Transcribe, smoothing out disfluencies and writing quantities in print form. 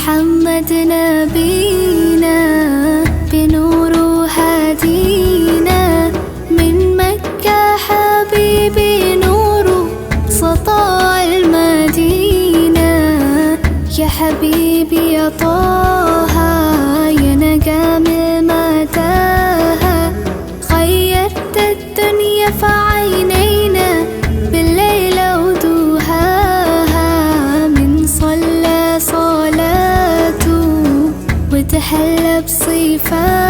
محمد نبينا بنور هدينا من مكة حبيبي نور سطاع المدينة. يا حبيبي يا طه يا نجم متاهة غيرت الدنيا في عينينا بالليل ودوهاها. من صلى صلاته وتحلى بصفاته